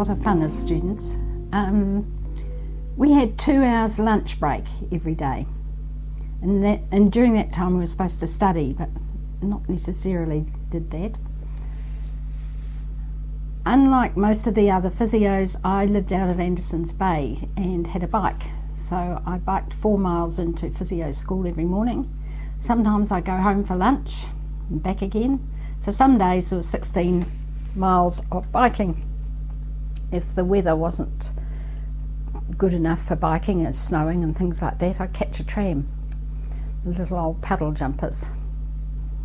lot of fun as students. We had 2 hours lunch break every day, and during that time we were supposed to study, but not necessarily did that. Unlike most of the other physios, I lived out at Anderson's Bay and had a bike, so I biked 4 miles into physio school every morning. Sometimes I go home for lunch and back again, so some days there was 16 miles of biking. If the weather wasn't good enough for biking, as snowing and things like that, I'd catch a tram, the little old puddle jumpers,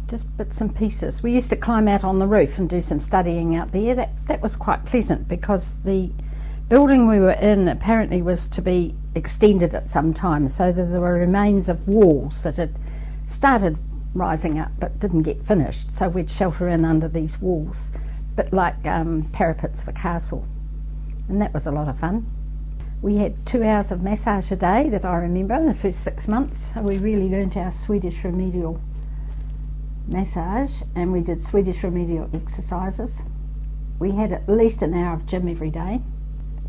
just bits and pieces. We used to climb out on the roof and do some studying out there. That was quite pleasant, because the building we were in apparently was to be extended at some time, so that there were remains of walls that had started rising up but didn't get finished, so we'd shelter in under these walls, a bit like parapets of a castle, and that was a lot of fun. We had 2 hours of massage a day that I remember in the first 6 months, so we really learnt our Swedish remedial massage, and we did Swedish remedial exercises. We had at least an hour of gym every day.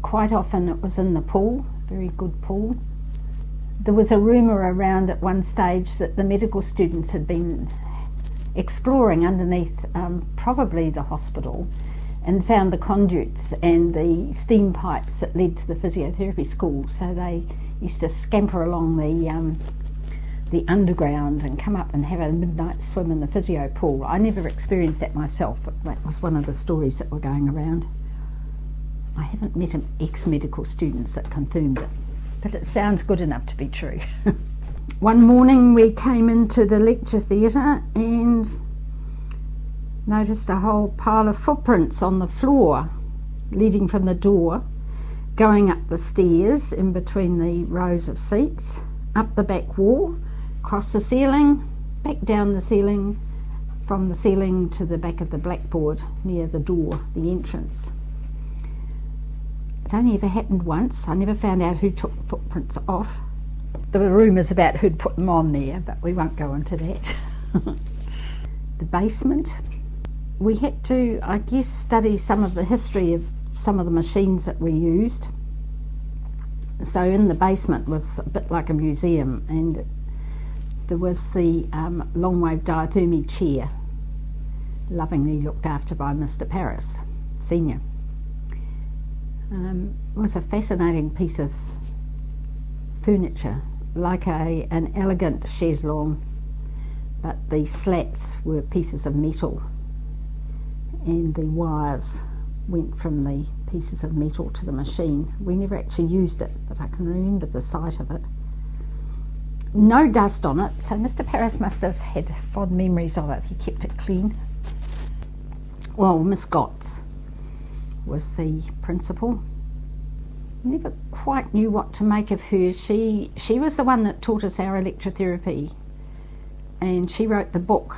Quite often it was in the pool, very good pool. There was a rumour around at one stage that the medical students had been exploring underneath probably the hospital and found the conduits and the steam pipes that led to the physiotherapy school, so they used to scamper along the underground and come up and have a midnight swim in the physio pool. I never experienced that myself, but that was one of the stories that were going around. I haven't met ex-medical students that confirmed it, but it sounds good enough to be true. One morning we came into the lecture theatre and noticed a whole pile of footprints on the floor leading from the door, going up the stairs in between the rows of seats, up the back wall, across the ceiling, back down the ceiling, from the ceiling to the back of the blackboard near the door, the entrance. It only ever happened once. I never found out who took the footprints off. There were rumours about who'd put them on there, but we won't go into that. The basement. We had to, I guess, study some of the history of some of the machines that we used. So in the basement was a bit like a museum, and there was the long wave diathermy chair, lovingly looked after by Mr. Paris, Senior. It was a fascinating piece of furniture, like an elegant chaise longue, but the slats were pieces of metal, and the wires went from the pieces of metal to the machine. We never actually used it, but I can remember the sight of it. No dust on it, so Mr. Paris must have had fond memories of it. He kept it clean. Well, Miss Gotts was the principal. Never quite knew what to make of her. She was the one that taught us our electrotherapy, and she wrote the book.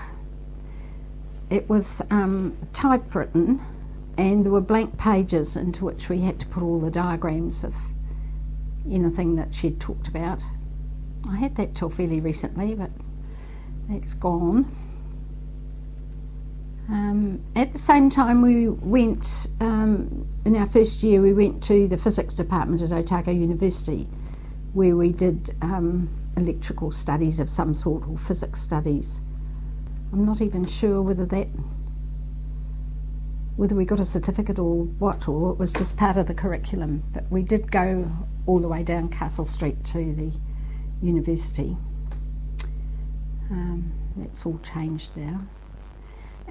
It was typewritten, and there were blank pages into which we had to put all the diagrams of anything that she'd talked about. I had that till fairly recently, but that's gone. At the same time we went, in our first year we went to the physics department at Otago University, where we did electrical studies of some sort, or physics studies. I'm not even sure whether we got a certificate or what, or it was just part of the curriculum, but we did go all the way down Castle Street to the university. That's all changed now.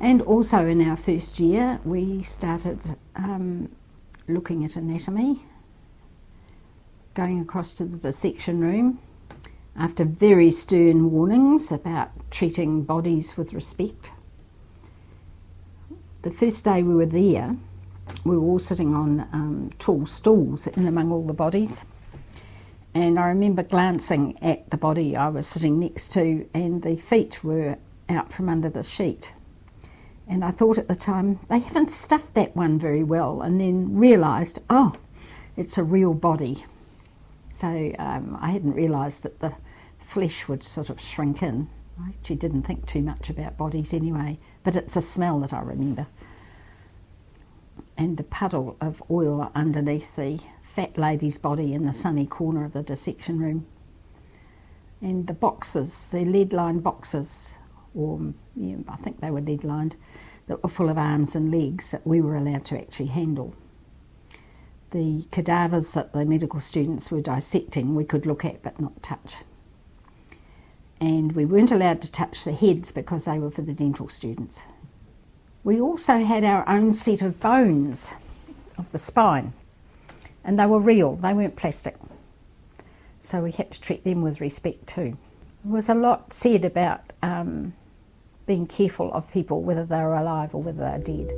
And also in our first year we started looking at anatomy, going across to the dissection room after very stern warnings about treating bodies with respect. The first day we were there, we were all sitting on tall stools in among all the bodies, and I remember glancing at the body I was sitting next to, and the feet were out from under the sheet. And I thought at the time, they haven't stuffed that one very well, and then realised, oh, it's a real body. So I hadn't realised that the flesh would sort of shrink in. I actually didn't think too much about bodies anyway, but it's a smell that I remember. and the puddle of oil underneath the fat lady's body in the sunny corner of the dissection room. And the boxes, the lead-lined boxes, or I think they were lead-lined, that were full of arms and legs that we were allowed to actually handle. The cadavers that the medical students were dissecting we could look at but not touch. And we weren't allowed to touch the heads because they were for the dental students. We also had our own set of bones of the spine, and they were real, they weren't plastic. So we had to treat them with respect too. There was a lot said about being careful of people, whether they were alive or whether they were dead.